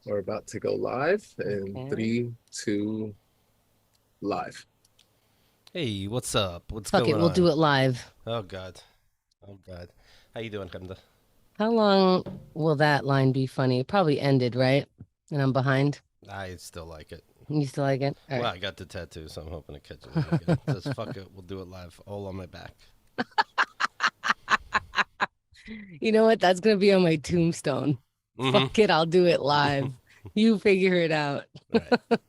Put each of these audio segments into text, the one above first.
We're about to go live in Okay. 3, 2, live. Hey, what's up? What's Fuck it, going we'll do on? it live. Oh God. Oh God. How you doing, Hamda? How long will that line be funny? It probably ended, right? And I'm behind. I still like it. You still like it? All Well, right. I got the tattoo, so I'm hoping it catches on again. Just fuck it. We'll do it live, all on my back. You know what? That's gonna be on my tombstone. Mm-hmm. Fuck it, I'll do it live. You figure it out. All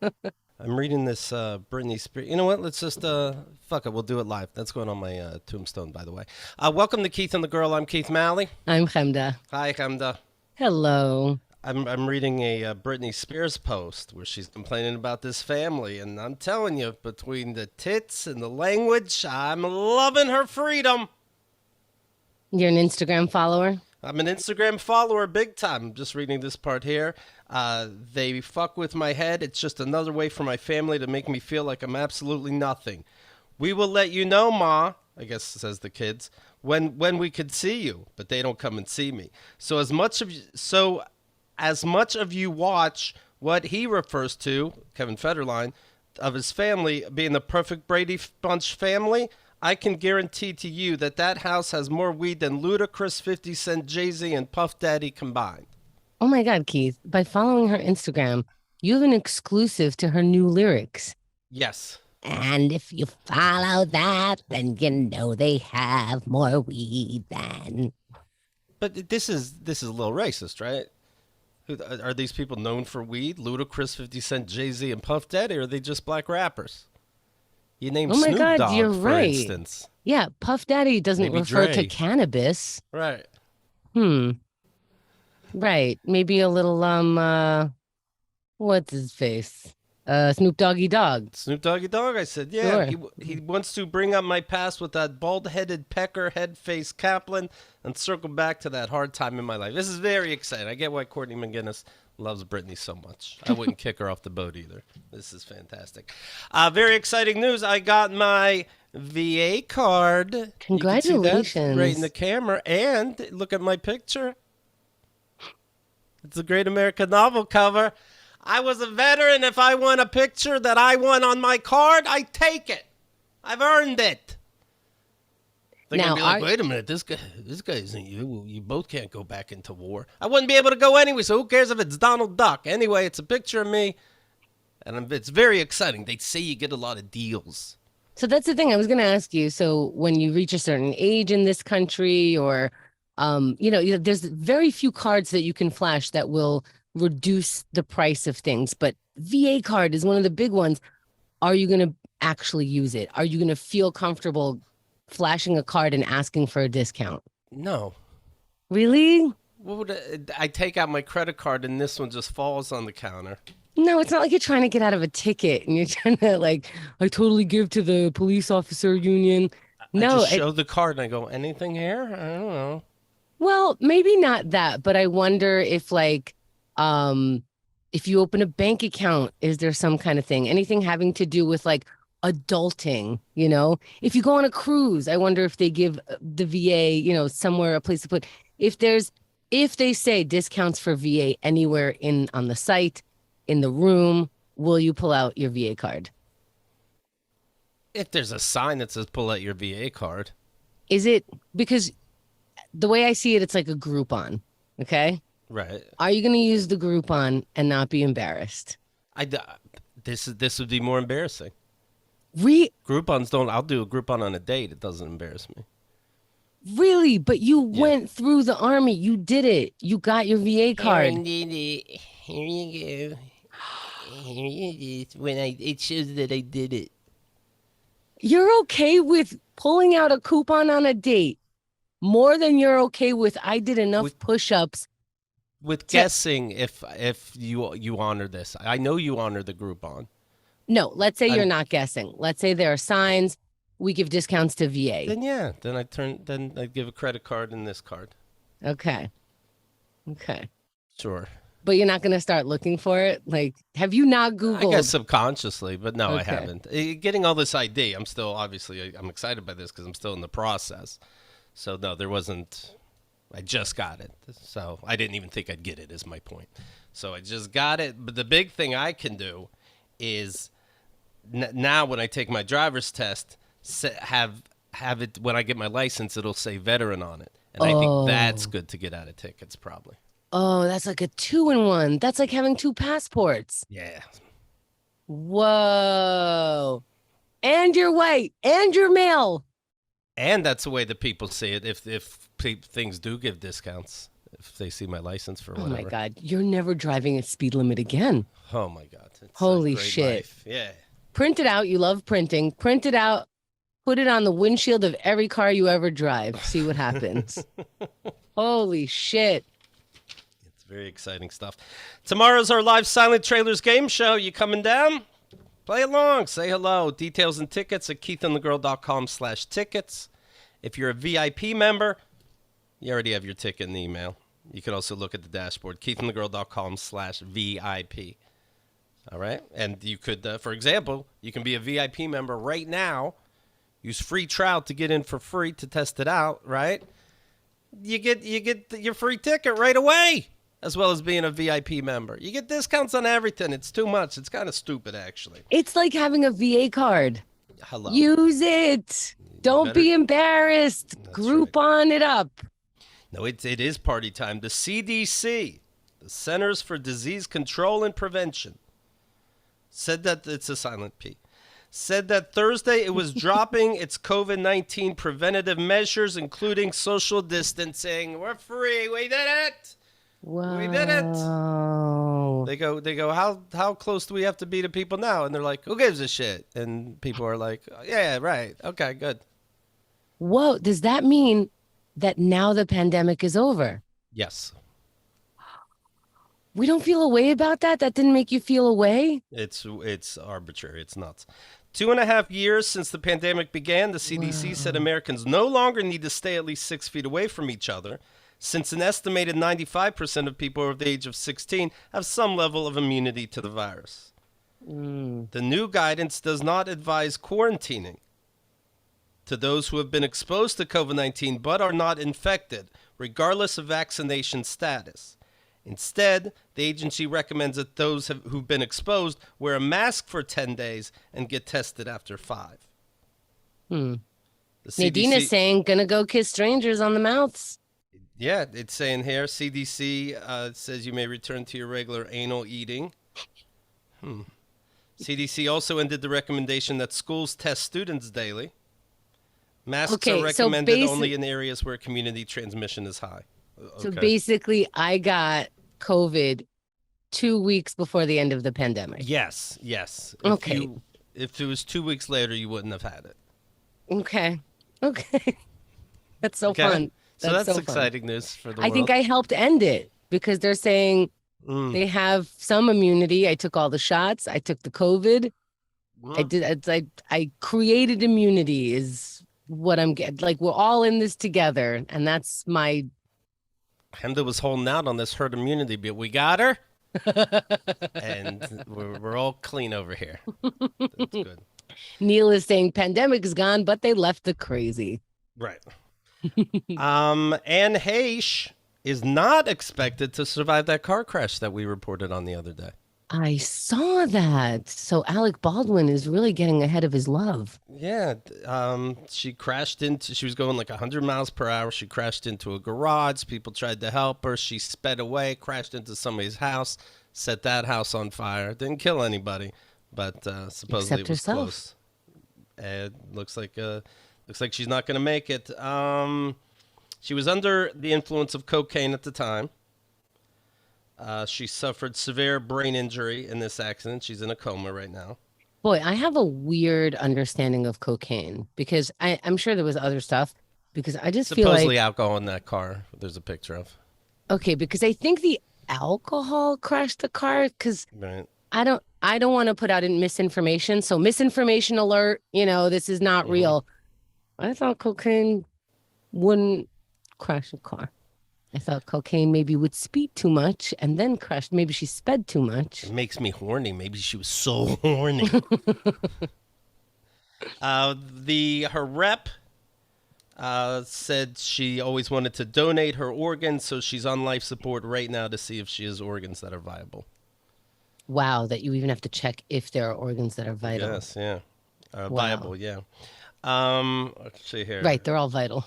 right. I'm reading this Britney Spears. You know what? Let's just fuck it. We'll do it live. That's going on my tombstone, by the way. Welcome to Keith and the Girl. I'm Keith Malley. I'm Chemda. Hi, Hamda. Hello. I'm reading a Britney Spears post where she's complaining about this family, and I'm telling you, between the tits and the language, I'm loving her freedom. You're an Instagram follower? I'm an Instagram follower big time. I'm just reading this part here. They fuck with my head. It's just another way for my family to make me feel like I'm absolutely nothing. We will let you know, Ma, I guess says the kids, when we could see you, but they don't come and see me. So as much of you watch what he refers to, Kevin Federline, of his family being the perfect Brady Bunch family, I can guarantee to you that that house has more weed than Ludacris, 50 Cent, Jay-Z, and Puff Daddy combined. Oh my God, Keith. By following her Instagram, you have an exclusive to her new lyrics. Yes. And if you follow that, then you know they have more weed than. But this is a little racist, right? Are these people known for weed? Ludacris, 50 Cent, Jay-Z, and Puff Daddy, or are they just black rappers? You named Oh my Snoop God, Dogg, you're for right. instance. Yeah, Puff Daddy doesn't Maybe refer to Dre. cannabis. Right. Hmm. Right. Maybe a little what's his face? Snoop Doggy Dog. Snoop Doggy Dogg, I said, yeah. Sure. He wants to bring up my past with that bald-headed pecker head face Kaplan and circle back to that hard time in my life. This is very exciting. I get why Courtney McGinnis loves Britney so much. I wouldn't kick her off the boat either. This is fantastic. Very exciting news. I got my VA card. You can see that right in the Congratulations. camera. And look at my picture. It's a Great American Novel cover. I was a veteran. If I want a picture that I want on my card, I take it. I've earned it. They're gonna Now, be like, wait a minute, this guy isn't you. You both can't go back into war. I wouldn't be able to go anyway, so who cares if it's Donald Duck? Anyway, it's a picture of me, and it's very exciting. They say you get a lot of deals. So that's the thing I was going to ask you. So when you reach a certain age in this country, or there's very few cards that you can flash that will reduce the price of things, but VA card is one of the big ones. Are you going to actually use it? Are you going to feel comfortable flashing a card and asking for a discount? No. Really? What would I take out my credit card and this one just falls on the counter? No, it's not like you're trying to get out of a ticket and you're trying to like, I totally give to the police officer union. I No, just show the card and I go, anything here? I don't know. well, maybe not that, but I wonder if if you open a bank account, is there some kind of thing? Anything having to do with like adulting, you know? If you go on a cruise, I wonder if they give the VA, somewhere a place to put. If there's if they say discounts for VA anywhere in on the site, in the room, will you pull out your VA card? If there's a sign that says pull out your VA card. Is it because the way I see it, it's like a Groupon. Okay. Right. Are you going to use the Groupon and not be embarrassed? I d- this would be more embarrassing. Re Groupons don't. I'll do a Groupon on a date. It doesn't embarrass me. Really? But you Yeah. went through the army. You did it. You got your VA card. Did it. Here you go. Here it is. It shows that I did it. You're okay with pulling out a coupon on a date more than you're okay with I did enough With push-ups with to guessing if you honor this. I know you honor the Groupon. no, let's say you're I'm not guessing. Let's say there are signs. We give discounts to VA. then yeah. Then I give a credit card and this card. Okay. Okay. Sure. But you're not going to start looking for it? Like, have you not I guess Googled? subconsciously, but no, I Okay. haven't. Getting all this ID, I'm still obviously I'm excited by this because I'm still in the process. So no, there wasn't. I just got it. So I didn't even think I'd get it, is my point. So I just got it. But the big thing I can do is now when I take my driver's test, have it when I get my license, it'll say veteran on it. And I think that's good to get out of tickets, probably. Oh, that's like a 2-in-1. That's like having 2 passports. Yeah. Whoa. And you're white and you're male. And that's the way that people see it. If things do give discounts, if they see my license for whatever. Oh my God, you're never driving at speed limit again. Oh my God. It's Holy a great shit. life. Yeah. Print it out. You love printing. Print it out. Put it on the windshield of every car you ever drive. See what happens. Holy shit. It's very exciting stuff. Tomorrow's our live Silent Trailers game show. You coming down? Play along. Say hello. Details and tickets at keithandthegirl.com/tickets. If you're a VIP member, you already have your ticket in the email. You can also look at the dashboard, keithandthegirl.com/VIP. All right? And you could, for example, you can be a VIP member right now. Use free trial to get in for free to test it out, right? You get your free ticket right away, as well as being a VIP member. You get discounts on everything. It's too much. It's kind of stupid, actually. It's like having a VA card. Hello. Use it. Don't be embarrassed. Group on it up. No, it is party time. The CDC, the Centers for Disease Control and Prevention, said that it's a silent P. Said that Thursday it was dropping its COVID-19 preventative measures, including social distancing. We're free. We did it. Wow. We did it. They go, how close do we have to be to people now? And they're like, who gives a shit? And people are like, yeah, right. Okay, good. Whoa. Does that mean that now the pandemic is over? Yes. We don't feel a way about that? That didn't make you feel a way? It's arbitrary. It's nuts. 2.5 years since the pandemic began, the CDC said Americans no longer need to stay at least 6 feet away from each other, since an estimated 95% of people over the age of 16 have some level of immunity to the virus. The new guidance does not advise quarantining to those who have been exposed to COVID-19 but are not infected, regardless of vaccination status. Instead, the agency recommends that those who've been exposed wear a mask for 10 days and get tested after 5. Nadine is saying, gonna go kiss strangers on the mouths. Yeah, it's saying here, CDC says you may return to your regular anal eating. CDC also ended the recommendation that schools test students daily. Masks are recommended only in areas where community transmission is high. So basically, I got COVID 2 weeks before the end of the pandemic. Yes. If it was 2 weeks later, you wouldn't have had it. Okay. That's so fun. So that's exciting news for the world. I think I helped end it because they're saying they have some immunity. I took all the shots. I took the COVID. I created immunity is what I'm getting. Like, we're all in this together. And that's my... Hemda was holding out on this herd immunity, but we got her. And we're all clean over here. That's good. Neil is saying pandemic is gone, but they left the crazy. Right. Anne Heche is not expected to survive that car crash that we reported on the other day. I saw that. So Alec Baldwin is really getting ahead of his love. Yeah. She was going like 100 miles per hour. She crashed into a garage. People tried to help her. She sped away, crashed into somebody's house, set that house on fire. Didn't kill anybody, but supposedly it was close. And looks like she's not going to make it. She was under the influence of cocaine at the time. She suffered severe brain injury in this accident. She's in a coma right now. Boy, I have a weird understanding of cocaine because I'm sure there was other stuff because I just feel like... Supposedly alcohol in that car. There's a picture of. Okay, because I think the alcohol crashed the car because I don't want to put out misinformation. So misinformation alert, this is not real. I thought cocaine wouldn't crash a car. I thought cocaine maybe would speed too much and then crashed. Maybe she sped too much. It makes me horny. Maybe she was so horny. Her rep said she always wanted to donate her organs, so she's on life support right now to see if she has organs that are viable. Wow, that you even have to check if there are organs that are vital. Yes, yeah. Wow. Viable, yeah. Let's see here. Right, they're all vital.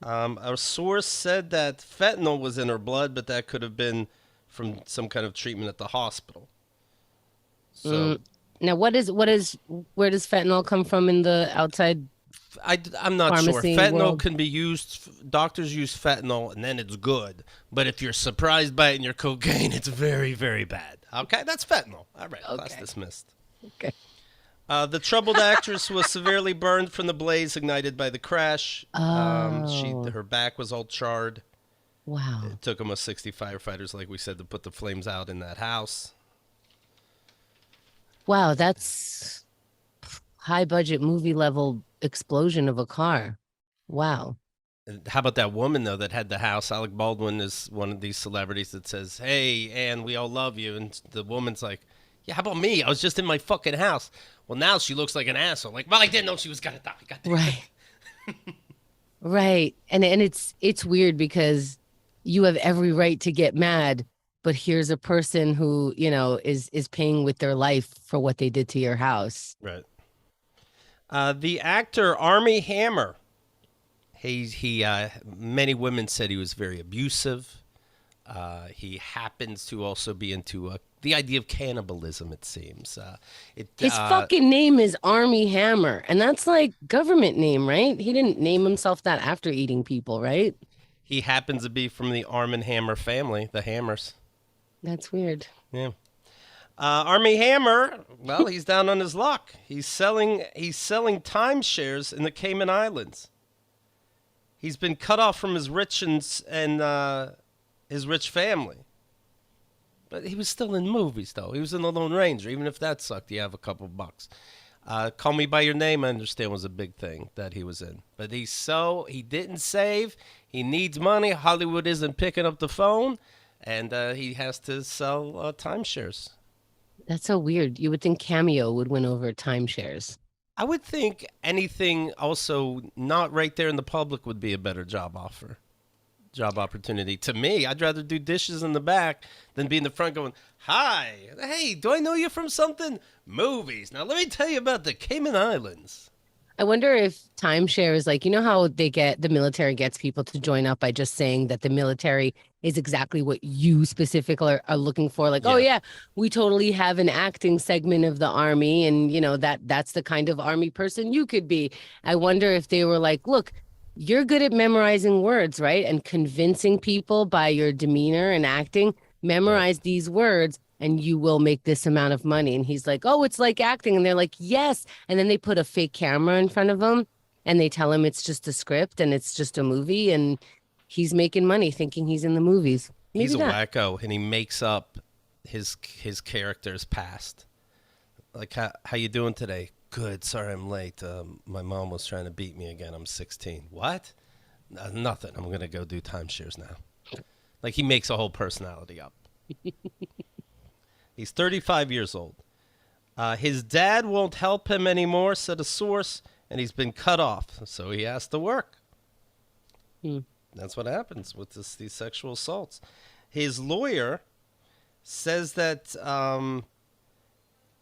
A source said that fentanyl was in her blood, but that could have been from some kind of treatment at the hospital. So Now, where does fentanyl come from in the outside? I'm not sure. Pharmacy Fentanyl world? can be used. Doctors use fentanyl, and then it's good. But if you're surprised by it in your cocaine, it's very, very bad. Okay, that's fentanyl. All right, class Okay. dismissed. Okay. The troubled actress was severely burned from the blaze ignited by the crash. Her back was all charred. Wow. It took almost 60 firefighters, like we said, to put the flames out in that house. Wow, that's high budget movie level explosion of a car. Wow. And how about that woman, though, that had the house? Alec Baldwin is one of these celebrities that says, "Hey, Anne, we all love you." And the woman's like, "Yeah, how about me? I was just in my fucking house." Well, now she looks like an asshole. Like, well, I didn't know she was going to die. God damn it. Right. Right. And it's weird because you have every right to get mad, but here's a person who, is paying with their life for what they did to your house. Right. The actor Armie Hammer. Many women said he was very abusive. He happens to also be into the idea of cannibalism, it seems. His fucking name is Armie Hammer, and that's like government name, right? He didn't name himself that after eating people, right? He happens to be from the Arm & Hammer family, the Hammers. That's weird. Yeah. Armie Hammer, well, he's down on his luck. He's selling timeshares in the Cayman Islands. He's been cut off from his rich his rich family. But he was still in movies, though. He was in The Lone Ranger. Even if that sucked, you have a couple bucks. Call Me By Your Name, I understand, was a big thing that he was in. But he didn't save. He needs money. Hollywood isn't picking up the phone. And he has to sell timeshares. That's so weird. You would think Cameo would win over timeshares. I would think anything also not right there in the public would be a better job opportunity. To me, I'd rather do dishes in the back than be in the front going, "Hi, hey, do I know you from something? Movies. Now let me tell you about the Cayman Islands." I wonder if timeshares, like, how the military gets people to join up by just saying that the military is exactly what you specifically are looking for. Like, oh yeah, we totally have an acting segment of the Army, and that's the kind of Army person you could be. I wonder if they were like, look, you're good at memorizing words, right? And convincing people by your demeanor and acting, memorize these words and you will make this amount of money. And he's like, oh, it's like acting. And they're like, yes. And then they put a fake camera in front of him and they tell him it's just a script and it's just a movie. And he's making money thinking he's in the movies. Maybe he's a not. wacko and he makes up his character's past. Like, how you doing today? Good. Sorry I'm late. My mom was trying to beat me again. I'm 16. What? Nothing. I'm going to go do timeshares now. Like, he makes a whole personality up. He's 35 years old. His dad won't help him anymore, said a source, and he's been cut off, so he has to work. That's what happens with these sexual assaults. His lawyer says that,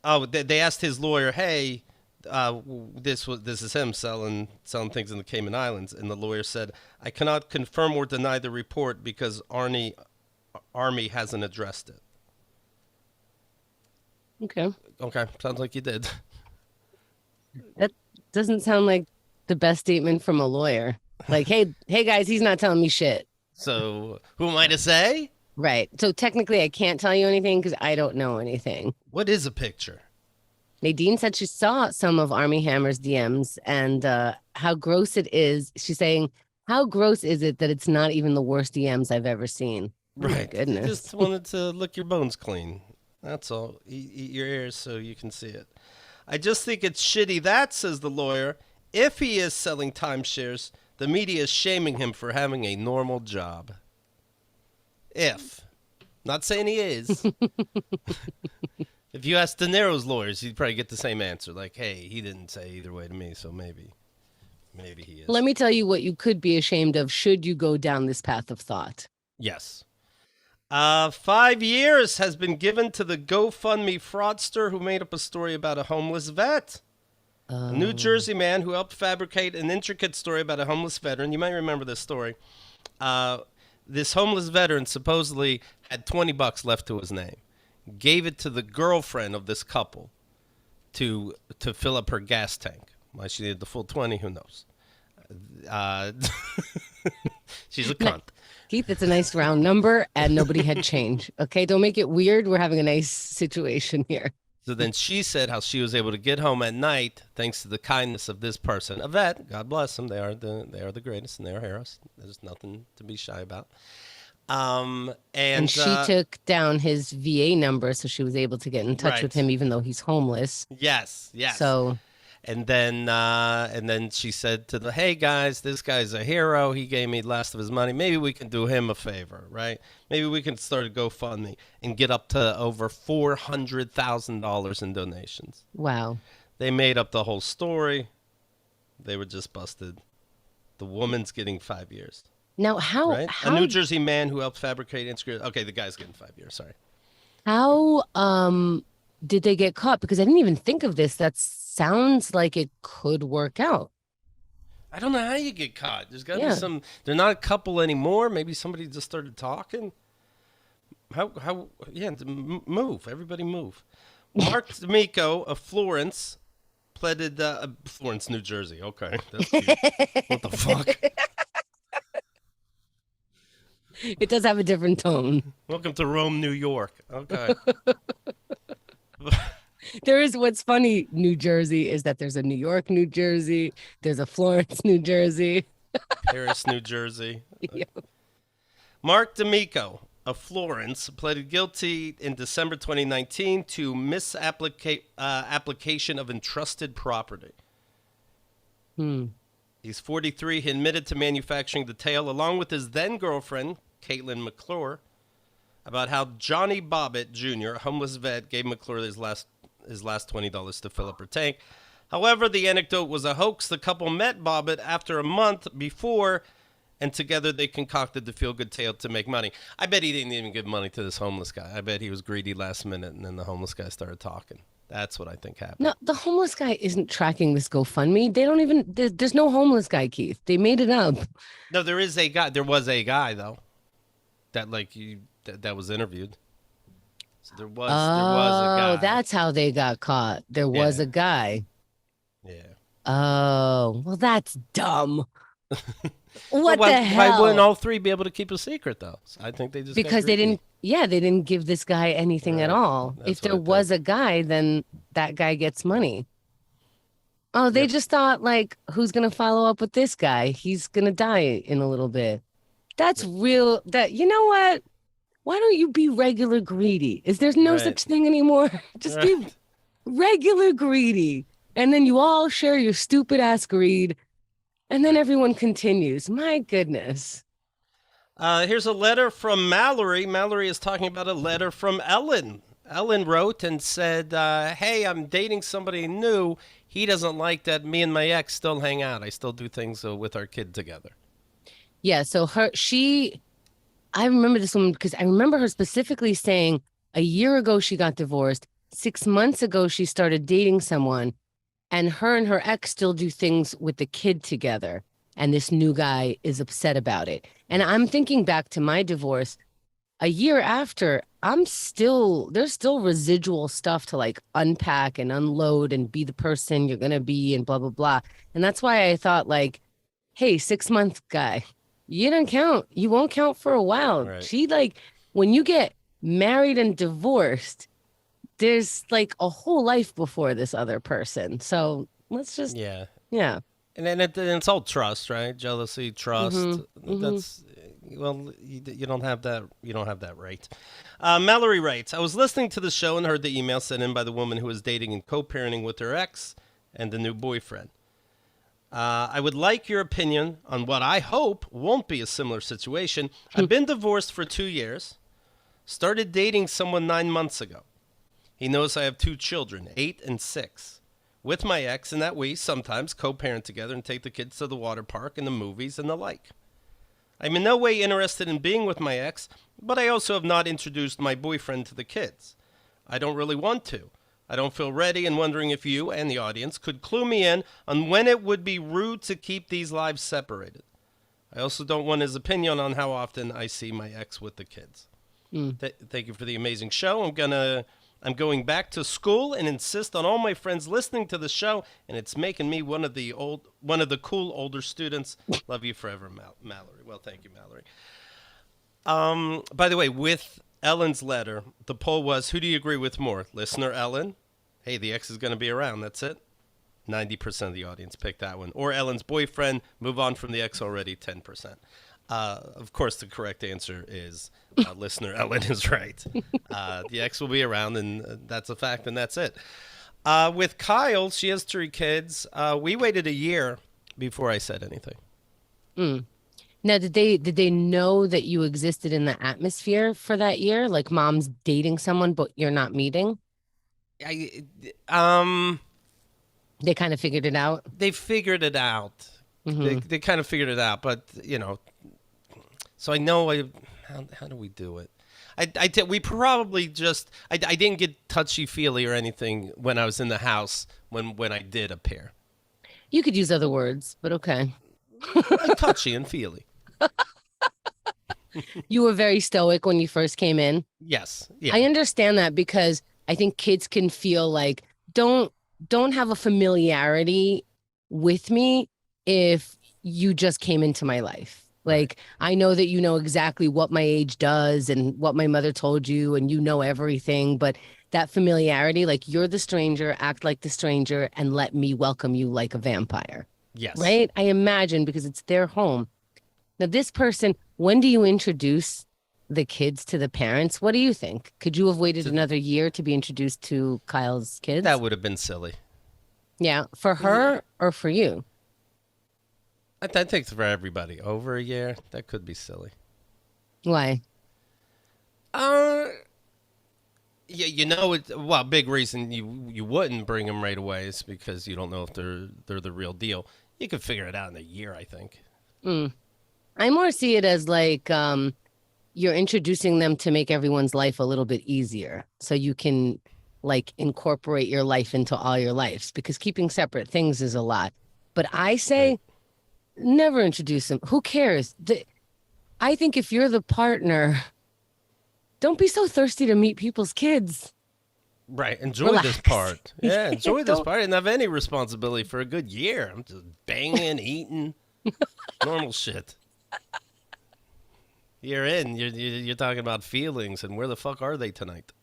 they asked his lawyer, hey, this is him selling things in the Cayman Islands, and the lawyer said, I cannot confirm or deny the report because Armie hasn't addressed it. Okay. Sounds like you did. That doesn't sound like the best statement from a lawyer. Like, hey guys, he's not telling me shit. So who am I to say? Right. So technically I can't tell you anything because I don't know anything. What is a picture? Nadine said she saw some of Armie Hammer's DMs and how gross it is. She's saying, how gross is it that it's not even the worst DMs I've ever seen? Right. Oh my goodness. Just wanted to lick your bones clean. That's all. Eat your ears so you can see it. I just think it's shitty that, says the lawyer, if he is selling timeshares, the media is shaming him for having a normal job. If. Not saying he is. If you ask De Niro's lawyers, you'd probably get the same answer. Like, hey, he didn't say either way to me, so maybe. Maybe he is. Let me tell you what you could be ashamed of should you go down this path of thought. Yes. 5 years has been given to the GoFundMe fraudster who made up a story about a homeless vet. A New Jersey man who helped fabricate an intricate story about a homeless veteran. You might remember this story. This homeless veteran supposedly had $20 left to his name. Gave it to the girlfriend of this couple to fill up her gas tank. Why she needed the full 20, who knows? She's a cunt. Keith, it's a nice round number, and nobody had change. Okay, don't make it weird. We're having a nice situation here. So then she said how she was able to get home at night thanks to the kindness of this person, a vet. God bless them. They are the greatest, and they are heroes. There's nothing to be shy about. And she took down his VA number, so she was able to get in touch with him, even though he's homeless. Yes. So. And then she said to the, hey guys, this guy's a hero. He gave me the last of his money. Maybe we can do him a favor, right? Maybe we can start a GoFundMe and get up to over $400,000 in donations. Wow. They made up the whole story. They were just busted. The woman's getting 5 years. Now, how a New Jersey man who helped fabricate Instagram. Okay, the guy's getting 5 years. Sorry. How did they get caught? Because I didn't even think of this. That sounds like it could work out. I don't know how you get caught. There's got to be some. They're not a couple anymore. Maybe somebody just started talking. How? Yeah, move. Everybody move. Mark D'Amico of Florence pleaded. Florence, New Jersey. Okay, that's cute. What the fuck? It does have a different tone. Welcome to Rome, New York. Okay. There is what's funny, New Jersey, is that there's a New York, New Jersey. There's a Florence, New Jersey. Paris, New Jersey. Yep. Mark D'Amico of Florence pleaded guilty in December 2019 to misapplication of entrusted property. He's 43. He admitted to manufacturing the tale along with his then-girlfriend, Caitlin McClure, about how Johnny Bobbitt Jr., a homeless vet, gave McClure his last $20 to fill up her tank. However, the anecdote was a hoax. The couple met Bobbitt after a month before, and together they concocted the feel-good tale to make money. I bet he didn't even give money to this homeless guy. I bet he was greedy last minute, and then the homeless guy started talking. That's what I think happened. No, the homeless guy isn't tracking this GoFundMe. They don't even, there's no homeless guy, Keith. They made it up. No, there is a guy. There was a guy, though, that that was interviewed. So there was a guy. Oh, that's how they got caught. There was a guy. Yeah. Oh, well, that's dumb. What the hell? Why wouldn't all three be able to keep a secret, though? I think they just because they didn't. Yeah, they didn't give this guy anything at all. If there was a guy, then that guy gets money. Oh, they just thought, like, who's gonna follow up with this guy? He's gonna die in a little bit. That's real. You know what? Why don't you be regular greedy? There's no such thing anymore. Just be regular greedy. And then you all share your stupid ass greed. And then everyone continues. My goodness. Here's a letter from Mallory. Mallory is talking about a letter from Ellen. Ellen wrote and said, hey, I'm dating somebody new. He doesn't like that me and my ex still hang out. I still do things with our kid together. Yeah, so I remember this woman because I remember her specifically saying a year ago she got divorced. 6 months ago she started dating someone, and her ex still do things with the kid together. And this new guy is upset about it. And I'm thinking back to my divorce. A year after, there's still residual stuff to like unpack and unload and be the person you're going to be and blah, blah, blah. And that's why I thought like, hey, 6 month guy, you don't count. You won't count for a while. Right. When you get married and divorced, there's like a whole life before this other person. So let's just, yeah. And then it's all trust, right? Jealousy, trust. That's you don't have that. You don't have that right. Mallory writes, I was listening to the show and heard the email sent in by the woman who was dating and co-parenting with her ex and the new boyfriend. I would like your opinion on what I hope won't be a similar situation. I've been divorced for 2 years. Started dating someone 9 months ago. He knows I have 2 children, 8 and 6. with my ex and that we sometimes co-parent together and take the kids to the water park and the movies and the like. I'm in no way interested in being with my ex, but I also have not introduced my boyfriend to the kids. I don't really want to. I don't feel ready and wondering if you and the audience could clue me in on when it would be rude to keep these lives separated. I also don't want his opinion on how often I see my ex with the kids. Thank you for the amazing show. I'm going back to school and insist on all my friends listening to the show, and it's making me one of the cool older students. Love you forever, Mallory. Well, thank you, Mallory. By the way, with Ellen's letter, the poll was, who do you agree with more? Listener Ellen, hey, the ex is going to be around. That's it. 90% of the audience picked that one. Or Ellen's boyfriend, move on from the ex already, 10%. Of course, the correct answer is listener Ellen is right. The ex will be around, and that's a fact, and that's it. With Kyle, she has 3 kids. We waited a year before I said anything. Now, did they know that you existed in the atmosphere for that year? Like mom's dating someone, but you're not meeting? They kind of figured it out. They figured it out. They kind of figured it out, but so I know. How do we do it? We probably just. I didn't get touchy feely or anything when I was in the house when I did appear. You could use other words, but okay. Like touchy and feely. You were very stoic when you first came in. Yes. Yeah. I understand that because I think kids can feel like don't have a familiarity with me if you just came into my life. Like, I know that you know exactly what my age does and what my mother told you, and you know everything, but that familiarity, like you're the stranger, act like the stranger, and let me welcome you like a vampire. Yes. Right? I imagine, because it's their home. Now, this person, when do you introduce the kids to the parents? What do you think? Could you have waited another year to be introduced to Kyle's kids? That would have been silly. Yeah. For her or for you? I think for everybody. Over a year, that could be silly. Why? Yeah, big reason you wouldn't bring them right away is because you don't know if they're the real deal. You could figure it out in a year, I think. I more see it as like you're introducing them to make everyone's life a little bit easier, so you can like incorporate your life into all your lives, because keeping separate things is a lot. But I say never introduce them. Who cares? I think if you're the partner, don't be so thirsty to meet people's kids. Right. Enjoy this part. Yeah, enjoy this part. I didn't have any responsibility for a good year. I'm just banging, eating, normal shit. You're in. You're talking about feelings, and where the fuck are they tonight?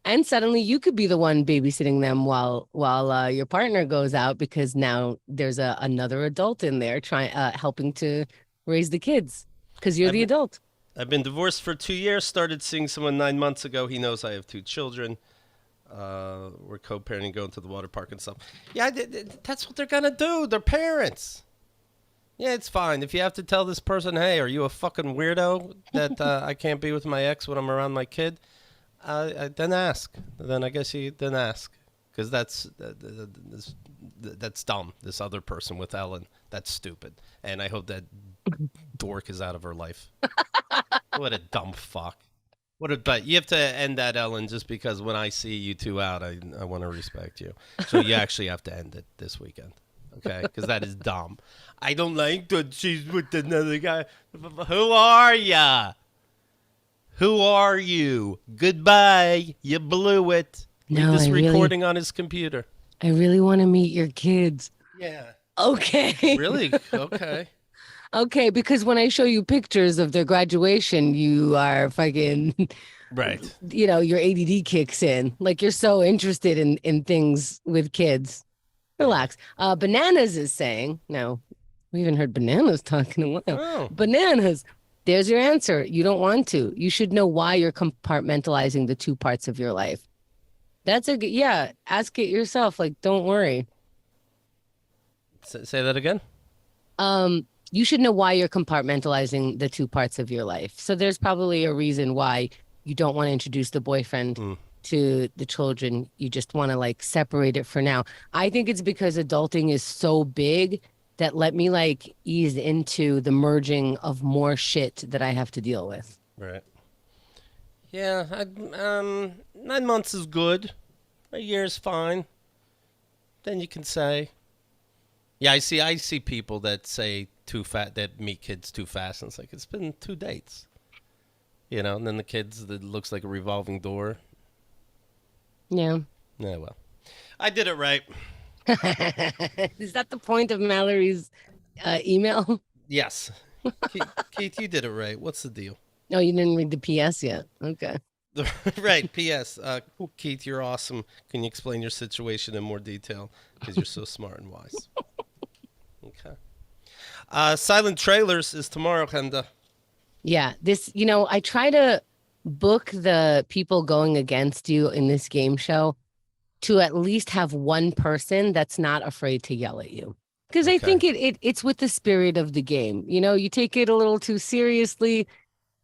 And suddenly you could be the one babysitting them while your partner goes out, because now there's another adult in there helping to raise the kids, because you're the adult. I've been divorced for 2 years, started seeing someone 9 months ago. He knows I have 2 children. We're co-parenting, going to the water park and stuff. Yeah, that's what they're going to do. They're parents. Yeah, it's fine. If you have to tell this person, hey, are you a fucking weirdo that I can't be with my ex when I'm around my kid? Then ask. Then I guess you then ask. Because that's dumb. This other person with Ellen, that's stupid. And I hope that dork is out of her life. What a dumb fuck. But you have to end that, Ellen, just because when I see you two out, I want to respect you. So you actually have to end it this weekend. Okay? Because that is dumb. I don't like that she's with another guy. Who are ya? Who are you? Goodbye. You blew it. No, Leave this recording on his computer. I really want to meet your kids. Yeah. Okay. Really? Okay. Okay, because when I show you pictures of their graduation, you are fucking, right. Your ADD kicks in. Like, you're so interested in things with kids. Relax. Bananas is saying, no, we haven't heard Bananas talk in a while. Oh. Bananas, there's your answer. You don't want to. You should know why you're compartmentalizing the 2 parts of your life. That's ask it yourself. Like, don't worry. Say that again? You should know why you're compartmentalizing the 2 parts of your life. So there's probably a reason why you don't want to introduce the boyfriend to the children. You just want to like separate it for now. I think it's because adulting is so big that let me like ease into the merging of more shit that I have to deal with. Right. Yeah, 9 months is good. A year's fine. Then you can say, yeah, I see people that say that meet kids too fast, and it's like, it's been 2 dates. You know, and then the kids, that looks like a revolving door. Yeah. Yeah, well, I did it right. Is that the point of Mallory's email? Yes. Keith, you did it right. What's the deal? No, you didn't read the PS yet. Okay. Right. P.S. Keith, you're awesome. Can you explain your situation in more detail? Because you're so smart and wise. Okay. Silent Trailers is tomorrow, Henda. Yeah. This, I try to book the people going against you in this game show to at least have one person that's not afraid to yell at you. Because I think it's with the spirit of the game. You take it a little too seriously,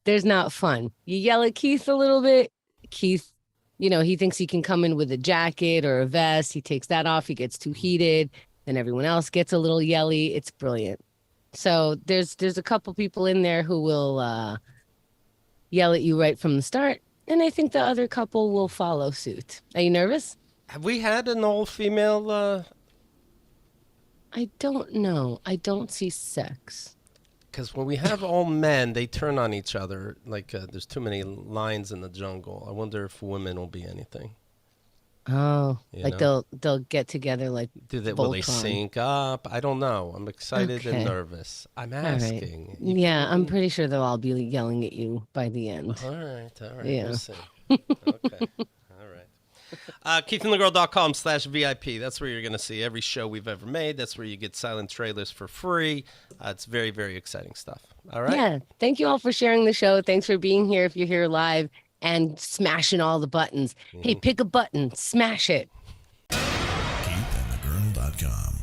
there's not fun. You yell at Keith a little bit. Keith, he thinks he can come in with a jacket or a vest. He takes that off. He gets too heated. Then everyone else gets a little yelly. It's brilliant. So there's a couple people in there who will yell at you right from the start. And I think the other couple will follow suit. Are you nervous? Have we had an all-female? I don't know. I don't see sex. Because when we have all men, they turn on each other. Like there's too many lions in the jungle. I wonder if women will be anything. Oh, they'll get together like Will they sync up? I don't know. I'm excited and nervous. I'm asking. Right. Yeah, I'm pretty sure they'll all be yelling at you by the end. All right. Yeah. We'll see. Okay. All right. KeithandTheGirl.com/VIP. That's where you're going to see every show we've ever made. That's where you get silent trailers for free. It's very, very exciting stuff. All right. Yeah. Thank you all for sharing the show. Thanks for being here if you're here live and smashing all the buttons. Hey, pick a button, smash it. KeithandTheGirl.com